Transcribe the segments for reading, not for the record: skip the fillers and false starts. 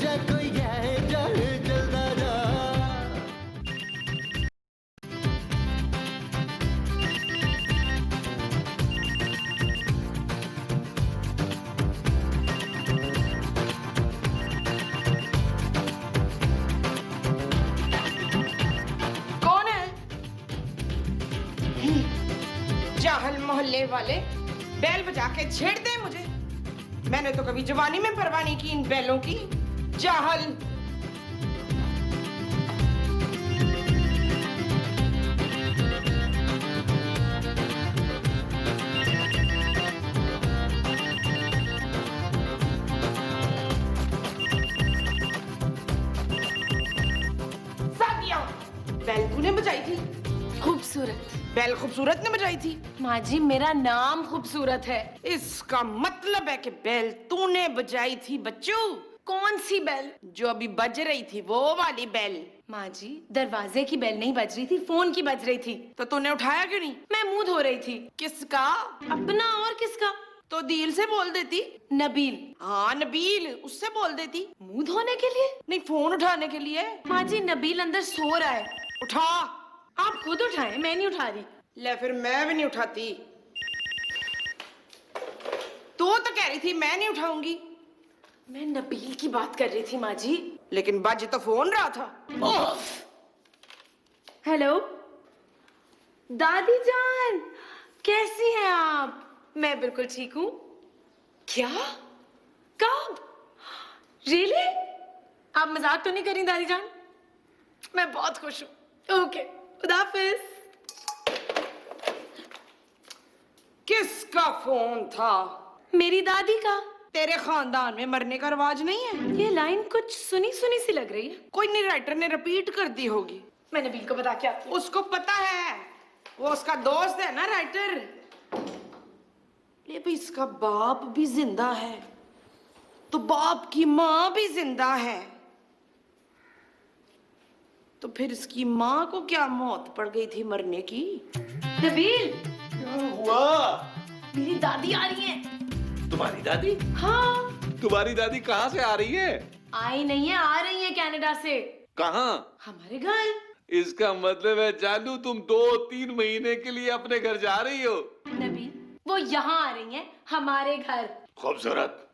जा कोई है जान चलदा जा। कौन है? जाहल मोहल्ले वाले बैल बजा के छेड़ते हैं मुझे। मैंने तो कभी जवानी में परवाह नहीं की इन बैलों की। जाहल। सादिया, बैल तूने बजाई थी? खूबसूरत। बैल खूबसूरत ने बजाई थी? माँ जी मेरा नाम खूबसूरत है। इसका मतलब है कि बैल तूने बजाई थी बच्चू। कौन सी बेल? जो अभी बज रही थी वो वाली बैल। माँ जी दरवाजे की बेल नहीं बज रही थी, फोन की बज रही थी। तो तूने उठाया क्यों नहीं? मैं मुंह धो रही थी। किसका? अपना और किसका? तो दिल से बोल देती। नबील। हाँ नबील, उससे बोल देती। मुंह धोने के लिए? नहीं, फोन उठाने के लिए। माँ जी नबील अंदर सो रहा है। उठा। आप खुद उठाएं, मैं नहीं उठा रही। ले फिर मैं भी नहीं उठाती। तू तो कह रही थी मैं नहीं उठाऊंगी। मैं नबील की बात कर रही थी माँ जी। लेकिन बज तो फोन रहा था। हेलो दादी जान, कैसी हैं आप? मैं बिल्कुल ठीक हूँ। क्या? कब? रियली? आप मजाक तो नहीं करी दादी जान? मैं बहुत खुश हूँ। ओके, खुदा हाफिज। किसका फोन था? मेरी दादी का। तेरे खानदान में मरने का रिवाज नहीं है? ये लाइन कुछ सुनी सुनी सी लग रही है। कोई नहीं, राइटर ने रिपीट कर दी होगी। मैं नबील को बता के आती हूँ। उसको पता है, वो उसका दोस्त है ना राइटर। ये भी इसका बाप भी जिंदा है तो बाप की माँ भी जिंदा है, तो फिर इसकी माँ को क्या मौत पड़ गई थी मरने की? नबील, क्या हुआ? मेरी दादी आ रही है। तुम्हारी दादी? हाँ। तुम्हारी दादी कहाँ से आ रही है? आई नहीं है, आ रही है कनाडा से। कहाँ? हमारे घर। इसका मतलब है जानू तुम 2-3 महीने के लिए अपने घर जा रही हो? नबील, वो यहाँ आ रही हैं, हमारे घर। खूबसूरत।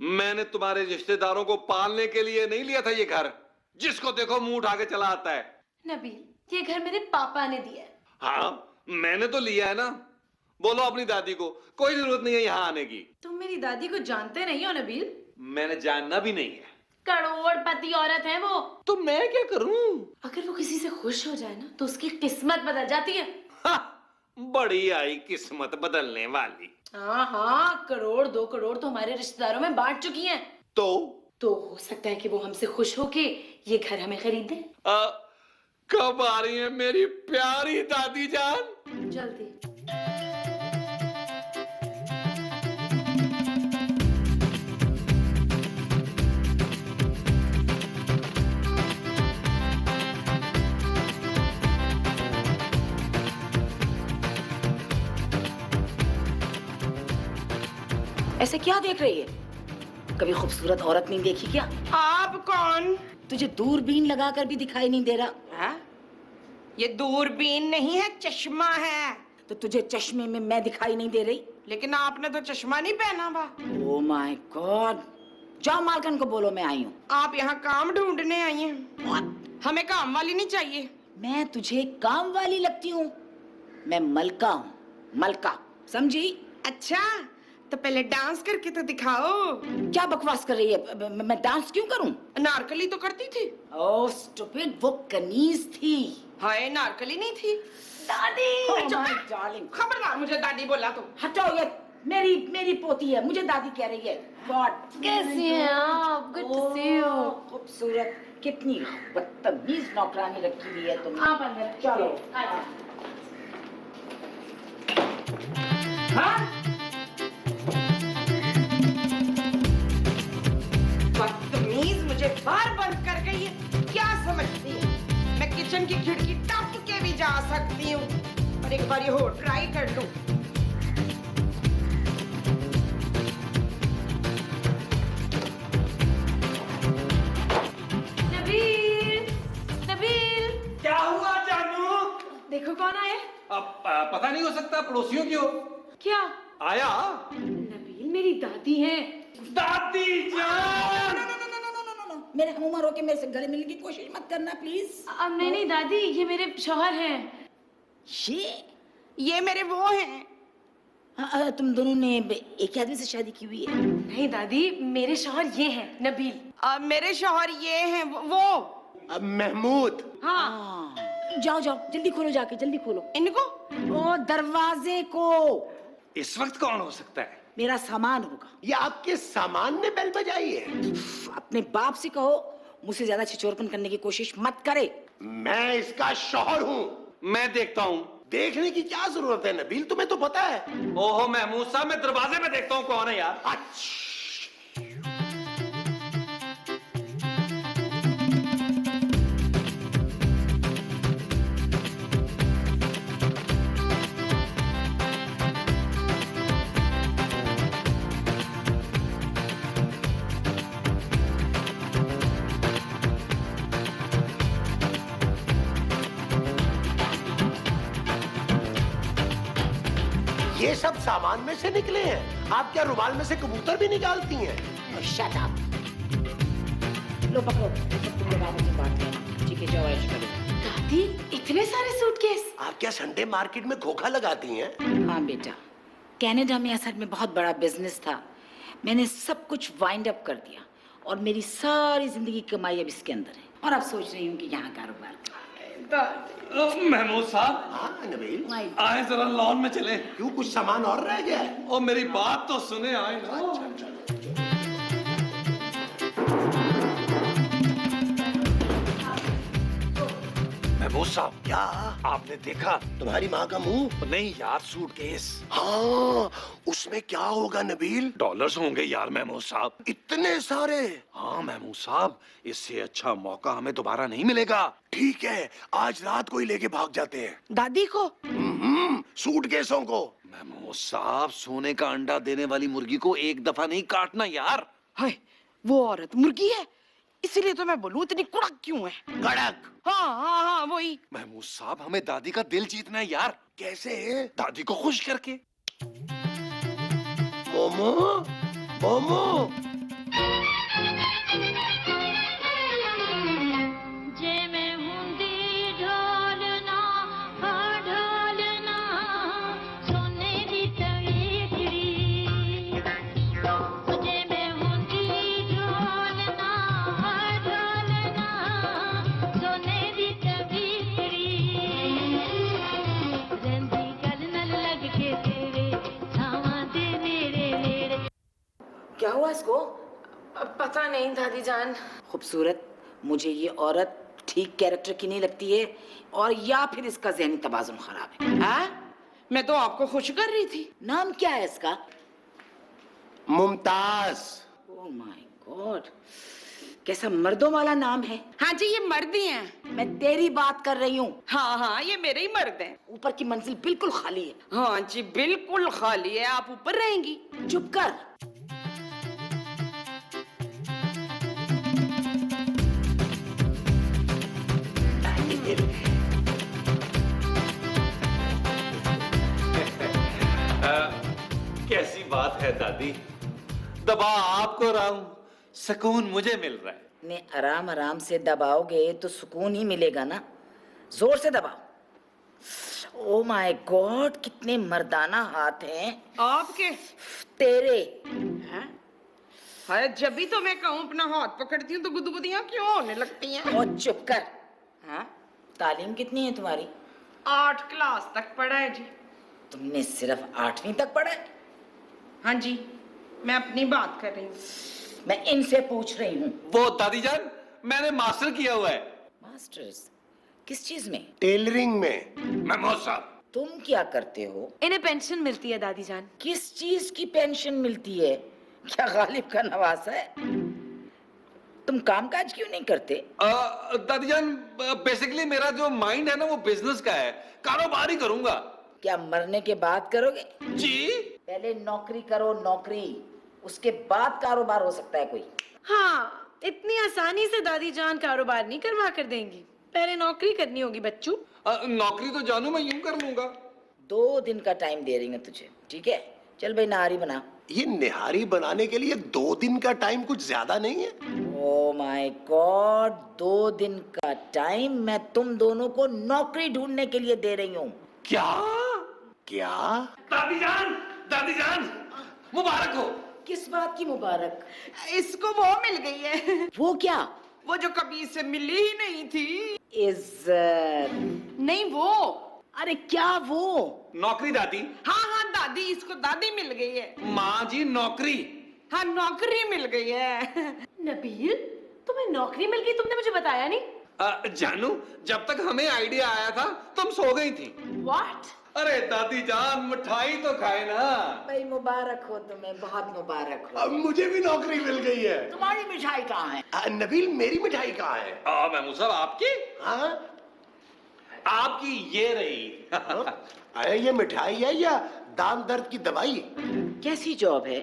मैंने तुम्हारे रिश्तेदारों को पालने के लिए नहीं लिया था ये घर, जिसको देखो मुंह उठा के चला आता है। नबील, ये घर मेरे पापा ने दिया है। हाँ, मैंने तो लिया है ना। बोलो अपनी दादी को, कोई जरूरत नहीं है यहाँ आने की। तुम मेरी दादी को जानते नहीं हो नबील? मैंने जानना भी नहीं है। करोड़पति औरत है वो। तो मैं क्या करूं? अगर वो किसी से खुश हो जाए ना तो उसकी किस्मत बदल जाती है। बड़ी आई किस्मत बदलने वाली। हाँ हाँ, 1-2 करोड़ तो हमारे रिश्तेदारों में बांट चुकी हैं। तो हो सकता है कि वो हमसे खुश होके ये घर हमें खरीद दे। कब आ रही है मेरी प्यारी दादी जान? जल्दी। ऐसे क्या देख रही है? कभी खूबसूरत औरत नहीं देखी क्या? आप कौन? तुझे दूरबीन लगाकर भी दिखाई नहीं दे रहा? है? ये दूरबीन नहीं है, चश्मा है। तो तुझे चश्मे में मैं दिखाई नहीं दे रही? लेकिन आपने तो चश्मा नहीं पहना बा। Oh my God! जाओ मालकन को बोलो मैं आई हूँ। आप यहाँ काम ढूंढने आई हैं? हमें काम वाली नहीं चाहिए। मैं तुझे काम वाली लगती हूँ? मैं मलका हूँ, मलका, समझी? अच्छा, तो पहले डांस करके तो दिखाओ। क्या बकवास कर रही है? मैं डांस क्यों करूँ? नारकली तो करती थी। ओह स्टूपिड, वो कनीज थी। हाय, नारकली नहीं थी। दादी! चुप माय कर। डार्लिंग, खबरदार मुझे दादी बोला तो। हटाओ, ये मेरी पोती है, मुझे दादी कह रही है। गॉड! कैसी हैं आप? Good to see you. खूबसूरत, कितनी बदतमीज नौकरानी रखी हुई है तुमने। आप अंदर चलो। हाँ? बदतमीज मुझे बार बंद कर गई है। क्या समझती है मैं किचन की खिड़की टप के भी जा सकती हूँ? और एक बार ये हो ट्राई कर लूं। कौन आया? अब पता नहीं हो सकता, पड़ोसियों की हो। क्या? आया नबील, मेरी दादी है। दादी जान। मेरे उम्र होके मेरे से गले मिलने की कोशिश मत करना प्लीज। अब नहीं दादी, ये मेरे शौहर हैं। ये मेरे वो हैं। तुम दोनों ने एक ही आदमी से शादी की हुई है? नहीं दादी, मेरे शौहर ये हैं, नबील। मेरे शौहर ये हैं वो। महमूद। हाँ। जाओ जाओ, जल्दी खोलो, जाके जल्दी खोलो इनको ओ दरवाजे को। इस वक्त कौन हो सकता है? मेरा सामान होगा। ये आपके सामान ने बेल बजाई है? अपने बाप से कहो मुझसे ज्यादा छिछोरपन करने की कोशिश मत करे। मैं इसका शौहर हूँ। मैं देखता हूँ। देखने की क्या जरूरत है नबील, तुम्हें तो पता है। ओहो महमूद साहब, मैं दरवाजे में देखता हूँ कौन है यार। अच्छा, ये सब सामान में से निकले हैं। आप क्या रुमाल में से कबूतर भी निकालती हैं? Shut up. लो पकड़ो, तुम लोग आपस में बात करना। ठीक है, जाओ ऐश करो। दादी, इतने सारे सूटकेस? आप क्या संडे मार्केट में खोखा लगाती हैं? हाँ बेटा, कनाडा में असल में बहुत बड़ा बिजनेस था। मैंने सब कुछ वाइंड अप कर दिया और मेरी सारी जिंदगी की कमाई अब इसके अंदर है। और अब सोच रही हूँ कि यहाँ कारोबार महमूद साहब, हाँ नबील, आए जरा लॉन में चले। क्यों, कुछ सामान और रह गया है? और मेरी बात तो सुने, आए ना। महमूद साहब, क्या आपने देखा? तुम्हारी माँ का मुंह? नहीं यार, सूटकेस। हाँ, उसमें क्या होगा नबील? डॉलर्स होंगे यार महमूद साहब। इतने सारे? हाँ महमूद साहब, इससे अच्छा मौका हमें दोबारा नहीं मिलेगा। ठीक है, आज रात को ही लेके भाग जाते हैं। दादी को। सूटकेसों को। महमूद साहब, सोने का अंडा देने वाली मुर्गी को एक दफा नहीं काटना यार। हाय, वो औरत मुर्गी है, इसीलिए तो मैं बोलूं इतनी कड़क क्यों है। कड़क? हाँ हाँ हाँ, वही। महमूद साहब, हमें दादी का दिल जीतना है यार। कैसे? दादी को खुश करके। मोमो, मोमो। क्या हुआ इसको? पता नहीं दादी जान। खूबसूरत, मुझे ये औरत ठीक कैरेक्टर की नहीं लगती है, और या फिर इसका ज़हनी तवाज़ुन खराब है। हाँ, मैं तो आपको खुश कर रही थी। नाम क्या है इसका? मुमताज। ओह माय गॉड, कैसा मर्दों वाला नाम है। हाँ जी, ये मर्द ही हैं। मैं तेरी बात कर रही हूँ। हाँ हाँ, ये मेरे ही मर्द हैं। ऊपर की मंजिल बिल्कुल खाली है। हाँ जी, बिल्कुल खाली है, आप ऊपर रहेंगी। चुप कर। कैसी बात है दादी, दबा आपको रहा हूं, सुकून मुझे मिल रहा है। ने आराम आराम से दबाओगे तो सुकून ही मिलेगा ना। जोर से दबाओ। ओह माय गॉड, कितने मर्दाना हाथ हैं आपके? तेरे। हैं? हाय, जब भी तो मैं कहूँ अपना हाथ पकड़ती हूँ तो गुदगुदियाँ क्यों होने लगती हैं? और चुप कर। हाँ? तालीम कितनी है तुम्हारी? 8 क्लास तक पढ़ा है जी। तुमने सिर्फ 8वीं तक पढ़ा है? हाँ जी, मैं अपनी बात कर रही हूँ। मैं इनसे पूछ रही हूँ। वो दादी जान, मैंने मास्टर किया हुआ है। मास्टर्स किस चीज में? टेलरिंग में। महमूद साहब, तुम क्या करते हो? इन्हें पेंशन मिलती है दादी जान। किस चीज की पेंशन मिलती है? क्या गालिब का नवासा है? तुम कामकाज क्यों नहीं करते? दादी जान, बेसिकली मेरा जो माइंड है ना, वो बिजनेस का है, कारोबार ही करूंगा। क्या मरने के बाद करोगे? जी। पहले नौकरी करो, नौकरी, उसके बाद कारोबार हो सकता है कोई। हाँ, इतनी आसानी से दादी जान कारोबार नहीं करवा कर देंगी। पहले नौकरी करनी होगी बच्चू। नौकरी तो जानू मैं यूं कर लूंगा। 2 दिन का टाइम दे रही हूँ तुझे, ठीक है? चल भाई नहारी बना। ये निहारी बनाने के लिए 2 दिन का टाइम कुछ ज्यादा नहीं है? ओ माय गॉड, 2 दिन का टाइम मैं तुम दोनों को नौकरी ढूंढने के लिए दे रही हूँ। क्या? क्या? दादी जान मुबारक हो। किस बात की मुबारक? इसको वो मिल गई है, वो क्या? वो जो कभी इससे मिली ही नहीं थी। इज्जत? नहीं वो। अरे क्या वो? नौकरी दादी। हाँ हाँ दादी, इसको दादी मिल गई है। माँ जी नौकरी। हाँ नौकरी मिल गई है। नबील, तुम्हें नौकरी मिल गई, तुमने मुझे बताया नहीं। जानू जब तक हमें आइडिया आया था तुम सो गई थी। व्हाट? अरे दादी जान मिठाई तो खाए ना। भाई मुबारक हो तुम्हें, बहुत मुबारक हो। अब मुझे भी नौकरी मिल गई है। तुम्हारी मिठाई कहाँ है? नबील मेरी मिठाई कहाँ है? महमूद साहब आपकी? हाँ? आपकी ये रही। अरे ये मिठाई है या दाम दर्द की दवाई? कैसी जॉब है?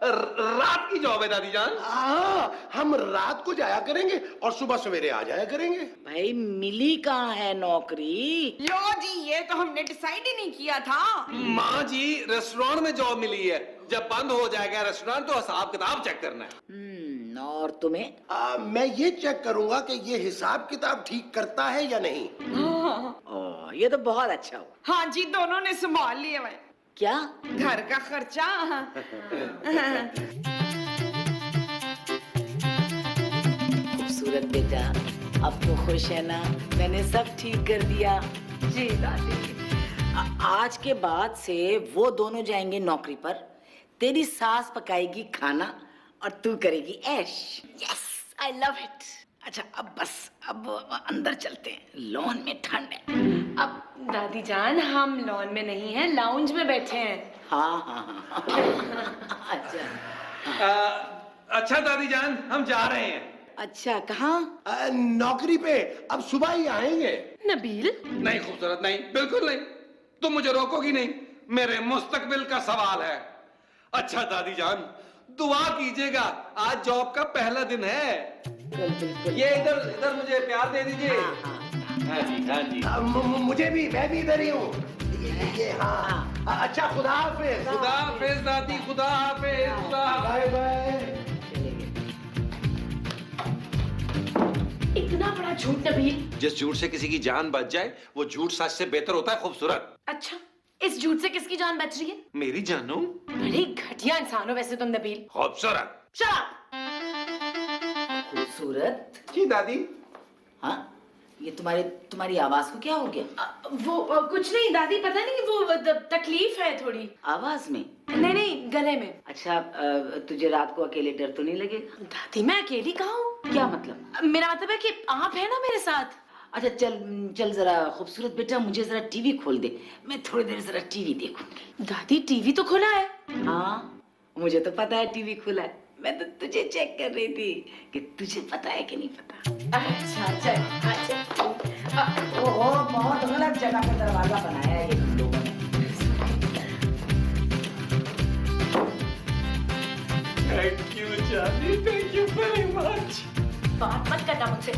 रात की जॉब है दादी जान। हाँ, हम रात को जाया करेंगे और सुबह सवेरे आ जाया करेंगे। भाई मिली कहाँ है नौकरी? लो जी, ये तो हमने डिसाइड ही नहीं किया था। माँ जी रेस्टोरेंट में जॉब मिली है, जब बंद हो जाएगा रेस्टोरेंट तो हिसाब किताब चेक करना है। और तुम्हें? मैं ये चेक करूंगा कि ये हिसाब किताब ठीक करता है या नहीं। ओह, ये तो बहुत अच्छा हुआ। हाँ जी, दोनों ने संभाल लिया है क्या? घर का खर्चा। खूबसूरत बेटा, अब तो खुश है ना? मैंने सब ठीक कर दिया। जी दादी। आज के बाद से वो दोनों जाएंगे नौकरी पर, तेरी सास पकाएगी खाना और तू करेगी ऐश। Yes, I love it. अच्छा अब बस, अब अंदर चलते हैं, लॉन में ठंड है। अब दादी जान हम लॉन में नहीं हैं, लाउंज में बैठे हैं। हाँ हाँ हाँ। अच्छा अच्छा दादी जान हम जा रहे हैं। अच्छा, कहाँ? नौकरी पे अब सुबह ही आएंगे। नबील, नहीं खूबसूरत नहीं, बिल्कुल नहीं। तुम मुझे रोकोगी नहीं, मेरे मुस्तकबिल का सवाल है। अच्छा दादी जान दुआ कीजिएगा, आज जॉब का पहला दिन है। बिल्कुल। ये इधर मुझे प्यार दे दीजिए। हाँ जी हाँ जी। मुझे भी, मैं भी इधर ही हूँ। ये हाँ। अच्छा खुदा हाफिज। खुदा हाफिज दादी, खुदा हाफिज, खुदा हाफिज। Bye bye. इतना बड़ा झूठ नबील। जिस झूठ से किसी की जान बच जाए वो झूठ सच से बेहतर होता है खूबसूरत। अच्छा, इस झूठ से किसकी जान बच रही है? मेरी जानू। बड़ी घटिया इंसान हो वैसे तुम नबील। खूबसूरत। शराब। खूबसूरत? जी दादी। हाँ, ये तुम्हारी आवाज को क्या हो गया? वो कुछ नहीं दादी, पता नहीं वो तकलीफ है थोड़ी आवाज में? नहीं गले में। अच्छा, तुझे रात को अकेले डर तो नहीं लगेगा? दादी मैं अकेली कहाँ हूँ? क्या मतलब? मेरा मतलब है कि आप है ना मेरे साथ। अच्छा चल जरा खूबसूरत बेटा, मुझे जरा टीवी खोल दे, मैं थोड़ी देर जरा टीवी देखूंगी। दादी टीवी तो खुला है। हाँ, मुझे तो पता है टीवी खुला है, मैं तो तुझे चेक कर रही थी कि तुझे पता है कि नहीं पता। अच्छा चल। ओहो, बहुत गलत जगह पे दरवाजा बनाया है ये तुम लोगों ने। थैंक यू जानी, थैंक यू वेरी मच। बात मत करना मुझसे।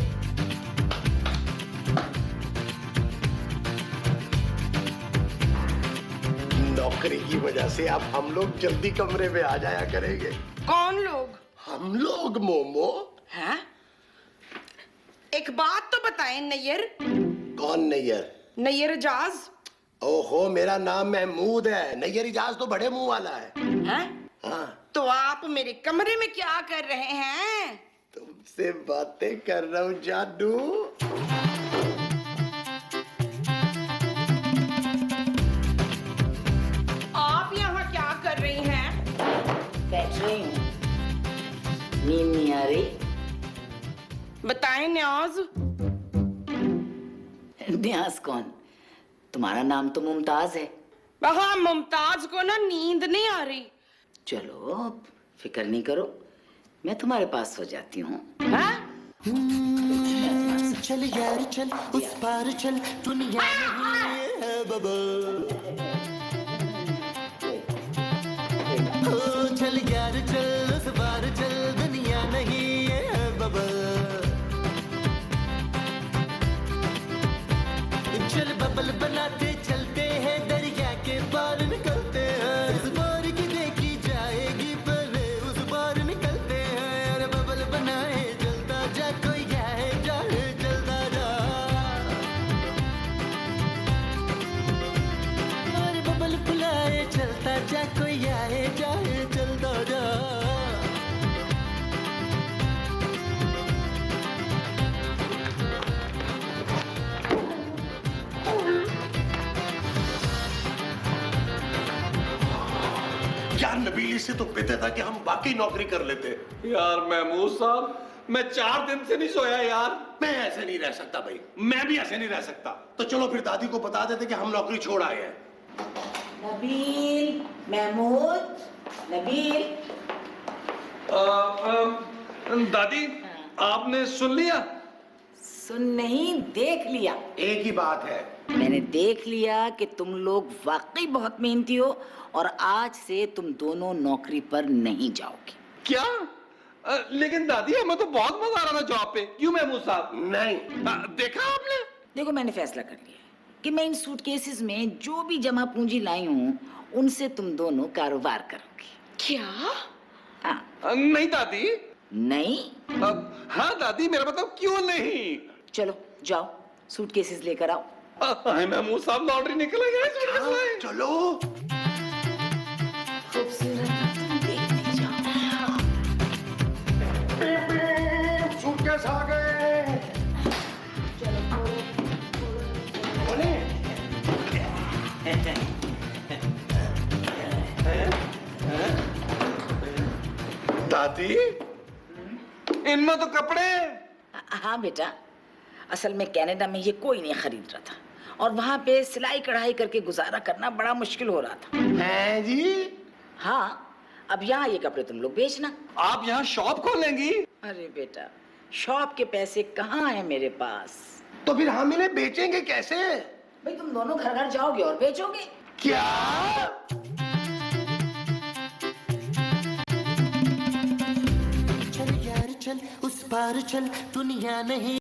नौकरी की वजह से अब हम लोग जल्दी कमरे में आ जाया करेंगे। कौन लोग? हम लोग मोमो। हैं? एक बात तो बताएं नैयर। कौन नैयर? नैयर इजाज। ओहो, मेरा नाम महमूद है। नैयर इजाज तो बड़े मुंह वाला है। हैं? हाँ, तो आप मेरे कमरे में क्या कर रहे हैं? तुमसे बातें कर रहा हूँ जानू। आप यहाँ क्या कर रही हैं? बैठ रही हूँ। नींद नहीं आ रही? बताएं न्याज। न्याज कौन? तुम्हारा नाम तो मुमताज है। हाँ, मुमताज को ना नींद नहीं आ रही। चलो फिक्र नहीं करो, मैं तुम्हारे पास सो जाती हूँ। हैं? चल यार चल उस पार चल, दुनिया नहीं है बबल। ओ चल यार चल उस पार चल, दुनिया नहीं है बबल। अभी से तो पता था कि हम वाकई नौकरी कर लेते। यार महमूद साहब, मैं 4 दिन से नहीं सोया यार। मैं ऐसे नहीं रह सकता भाई। मैं भी ऐसे नहीं रह सकता। तो चलो फिर दादी को बता देते कि हम नौकरी छोड़ आए हैं। नबील, महमूद, नबील। दादी, आपने सुन लिया? सुन नहीं, देख लिया। एक ही बात है। मैंने देख लिया कि तुम लोग वाकई बहुत मेहनती हो और आज से तुम दोनों नौकरी पर नहीं जाओगे। क्या? लेकिन दादी, हमें तो बहुत मजा आ रहा था जॉब पे। क्यों महमूद साहब? नहीं। देखा आपने? देखो, मैंने फैसला कर लिया कि मैं इन सूटकेसेस में जो भी जमा पूंजी लाई हूँ उनसे तुम दोनों कारोबार करोगे। क्या? हाँ। नहीं दादी। नहीं? हाँ दादी, मेरा मतलब क्यों नहीं? चलो जाओ, सूटकेसेस लेकर आओ। महमूद साहब लॉटरी निकलेगा इस सूटकेस में। चलो। खूबसूरत, तुम देखते जाओ। सूटकेस आ गए। बोले। दादी, इनमें तो कपड़े। हाँ बेटा, असल में कनाडा में ये कोई नहीं खरीद रहा था और वहाँ पे सिलाई कढ़ाई करके गुजारा करना बड़ा मुश्किल हो रहा था। हैं जी? हाँ, अब यहाँ ये कपड़े तुम लोग बेचना। आप यहाँ शॉप खोलेंगी? अरे बेटा, शॉप के पैसे कहाँ हैं मेरे पास? तो फिर हम इन्हें बेचेंगे कैसे? भाई तुम दोनों घर घर जाओगे और बेचोगे। क्या? चल यार चल, उस पार चल, दुनिया नहीं